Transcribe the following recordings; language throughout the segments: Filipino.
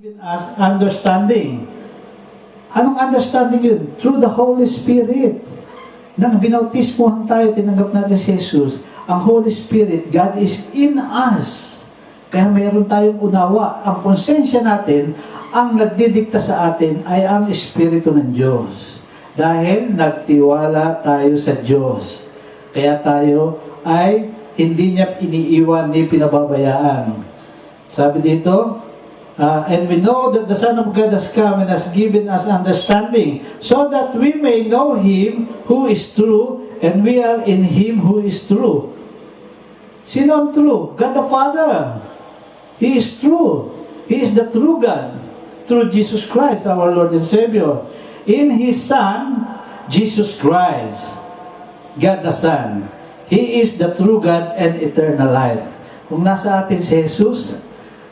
given us understanding. Anong understanding yun? Through the Holy Spirit. Nang binautismuhan tayo, tinanggap natin si Jesus, ang Holy Spirit, God is in us. Kaya mayroon tayong unawa. Ang konsensya natin, ang nagdidikta sa atin ay ang Espiritu ng Diyos. Dahil nagtiwala tayo sa Diyos. Kaya tayo ay hindi niya iniiwan ni pinababayaan. Sabi dito, and we know that the Son of God has come and has given us understanding, so that we may know Him who is true, and we are in Him who is true. Sino ang true? God the Father. He is true. He is the true God, through Jesus Christ, our Lord and Savior. In His Son, Jesus Christ, God the Son. He is the true God and eternal life. Kung nasa atin si Jesus,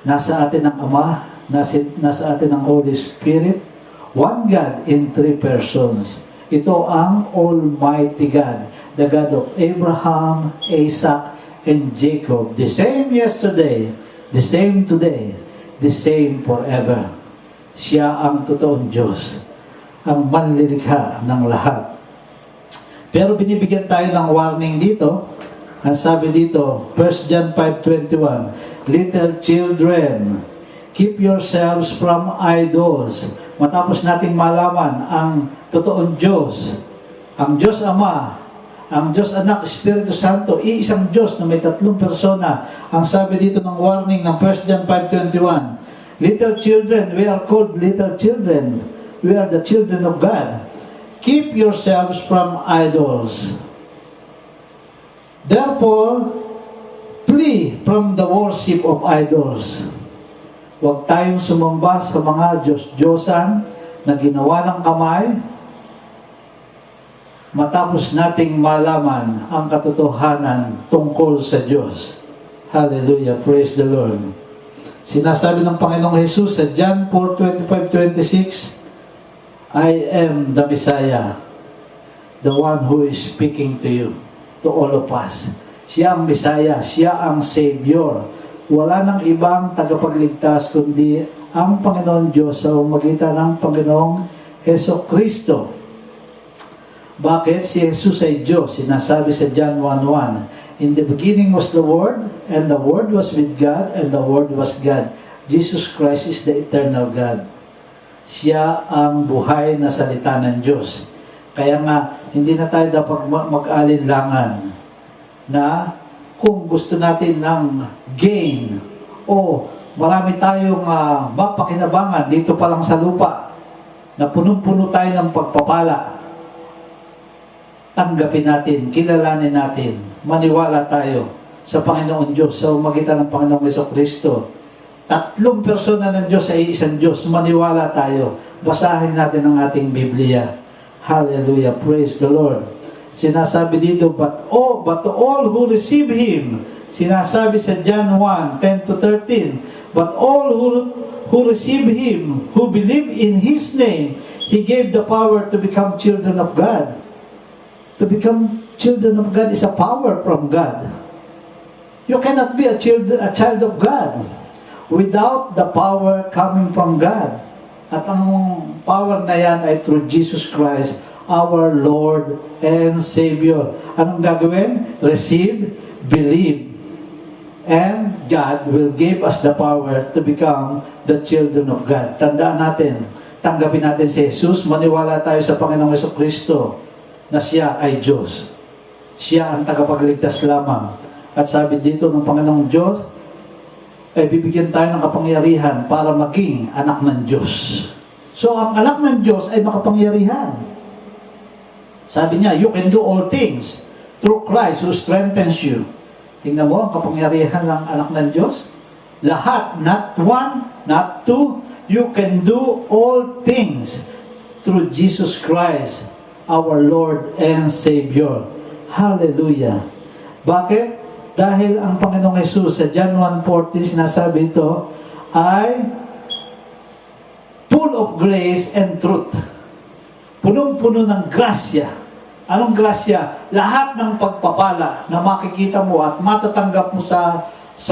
nasa atin ang Ama, nasa atin ang Holy Spirit, one God in three persons. Ito ang Almighty God, the God of Abraham, Isaac, and Jacob. The same yesterday, the same today, the same forever. Siya ang totoong Diyos, ang manlilikha ng lahat. Pero binibigyan tayo ng warning dito. Ang sabi dito, 1 John 5:21, little children, keep yourselves from idols. Matapos nating malaman ang totoong Diyos, ang Diyos Ama, ang Diyos Anak, Espiritu Santo, iisang Diyos na may tatlong persona. Ang sabi dito ng warning ng 1 John 5:21, little children, we are called little children. We are the children of God. Keep yourselves from idols. Therefore, flee from the worship of idols. Huwag tayong sumamba sa mga Diyos-Diyosan na ginawa ng kamay matapos nating malaman ang katotohanan tungkol sa Diyos. Hallelujah. Praise the Lord. Sinasabi ng Panginoong Jesus sa John 4:25-26, I am the Messiah, the one who is speaking to you, to all of us. Siya ang Messiah, siya ang Savior. Wala nang ibang tagapagligtas kundi ang Panginoon Diyos sa pamamagitan ng Panginoong Hesukristo. Bakit? Si Jesus ay Diyos. Sinasabi sa John 1:1, in the beginning was the Word, and the Word was with God, and the Word was God. Jesus Christ is the eternal God. Siya ang buhay na salita ng Diyos. Kaya nga, hindi na tayo dapat mag-alinlangan na kung gusto natin ng gain o marami tayong mapakinabangan dito pa lang sa lupa na punong-puno tayo ng pagpapala, tanggapin natin, kilalanin natin, maniwala tayo sa Panginoon Diyos sa pamamagitan ng Panginoong Hesukristo. Tatlong persona ng Diyos ay isang Diyos. Maniwala tayo. Basahin natin ang ating Biblia. Hallelujah. Praise the Lord. Sinasabi dito, but to all who receive Him. Sinasabi sa John 1:10-13, but all who receive Him, who believe in His name, He gave the power to become children of God. To become children of God is a power from God. You cannot be a child of God without the power coming from God. At ang power na yan ay through Jesus Christ, our Lord and Savior. Anong gagawin? Receive, believe, and God will give us the power to become the children of God. Tandaan natin, tanggapin natin si Jesus, maniwala tayo sa Panginoong Hesukristo na siya ay Diyos. Siya ang tagapagligtas lamang. At sabi dito ng Panginoong Diyos, ay bibigyan tayo ng kapangyarihan para maging anak ng Diyos. So, ang anak ng Diyos ay makapangyarihan. Sabi niya, you can do all things through Christ who strengthens you. Tingnan mo ang kapangyarihan ng anak ng Diyos. Lahat, not one, not two, you can do all things through Jesus Christ, our Lord and Savior. Hallelujah. Bakit? Dahil ang Panginoong Jesus sa John 1:14 sinasabi ito ay full of grace and truth. Punong-puno ng grasya. Anong grasya? Lahat ng pagpapala na makikita mo at matatanggap mo sa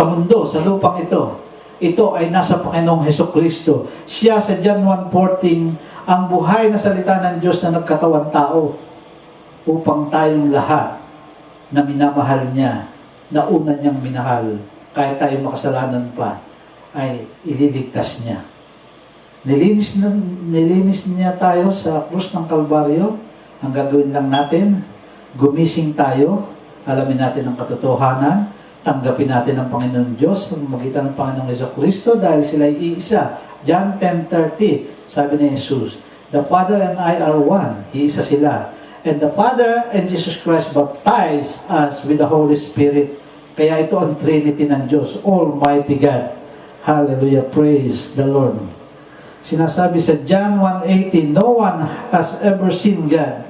mundo, sa lupang ito, ito ay nasa Panginoong Hesukristo. Siya sa John 1:14, ang buhay na salita ng Diyos na nagkatawan tao upang tayong lahat na minamahal niya, na una niyang minahal, kahit tayo makasalanan pa, ay ililigtas niya. Nilinis niya tayo sa krus ng Kalbaryo. Ang gagawin lang natin, gumising tayo, alamin natin ang katotohanan, tanggapin natin ang Panginoon Diyos sa magitan ng Panginoong Hesukristo dahil sila ay iisa. John 10:30, sabi ni Jesus, the Father and I are one. Iisa sila. And the Father and Jesus Christ baptize us with the Holy Spirit. Kaya ito ang Trinity ng Diyos, Almighty God. Hallelujah, praise the Lord. Sinasabi sa John 1:18, no one has ever seen God.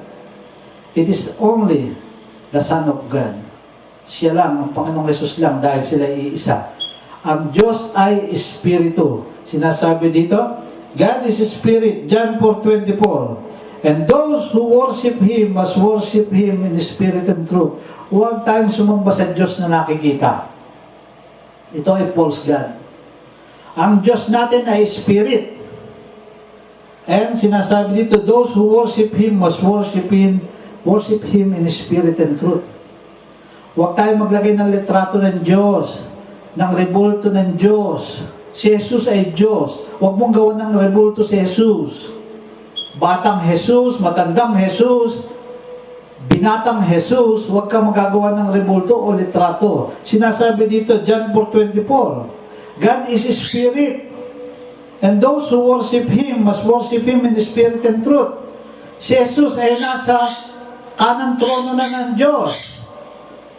It is only the Son of God. Siya lang, ang Panginoong Jesus lang, dahil sila iisa. Ang Diyos ay Espiritu. Sinasabi dito, God is Spirit, John 4:24. And those who worship Him must worship Him in Spirit and truth. Huwag tayong sumamba sa Diyos na nakikita. Ito ay false God. Ang Diyos natin ay Spirit. And sinasabi dito, those who worship Him must worship Him in Spirit and truth. Huwag tayo maglagay ng litrato ng Diyos, ng rebulto ng Diyos. Si Jesus ay Diyos. Huwag mong gawan ng rebulto si Jesus. Batang Jesus, matandang Jesus, binatang Jesus, huwag ka magagawa ng rebulto o litrato. Sinasabi dito, John 4:24, God is Spirit, and those who worship Him must worship Him in the Spirit and truth. Si Jesus ay nasa kanang trono na ng Diyos.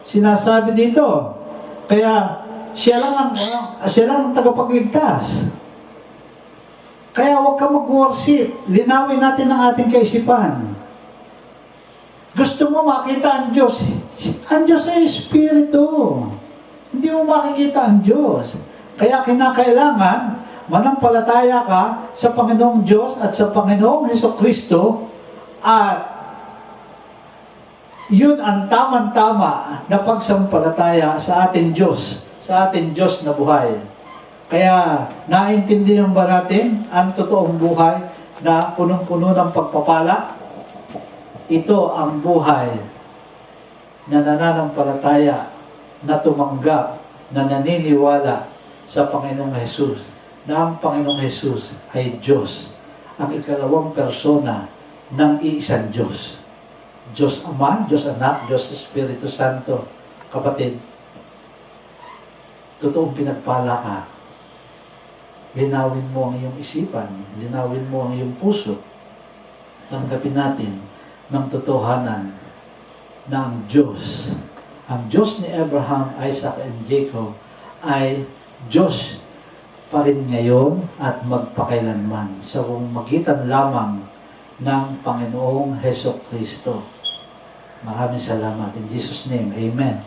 Sinasabi dito, kaya siya lang ang tagapagligtas. Kaya huwag ka mag-worship. Linawin natin ang ating kaisipan. Gusto mo makita ang Diyos? Ang Diyos ay Espiritu. Hindi mo makikita ang Diyos. Kaya kinakailangan manampalataya ka sa Panginoong Diyos at sa Panginoong Hesukristo, at yun ang tamang-tama na pagsampalataya sa ating Diyos, sa ating Diyos na buhay. Kaya, naintindihan ba natin ang totoong buhay na punong-puno ng pagpapala? Ito ang buhay na nananampalataya, na tumanggap, na naniniwala sa Panginoong Jesus, na ang Panginoong Jesus ay Diyos, ang ikalawang persona ng iisang Diyos. Diyos Ama, Diyos Anak, Diyos Espiritu Santo. Kapatid, totoong pinagpala ka. Linawin mo ang iyong isipan, linawin mo ang iyong puso. Tanggapin natin ng totohanan na ang Diyos ni Abraham, Isaac, and Jacob ay Diyos pa rin ngayon at magpakailanman sa magitan lamang ng Panginoong Hesukristo. Maraming salamat. In Jesus' name, Amen.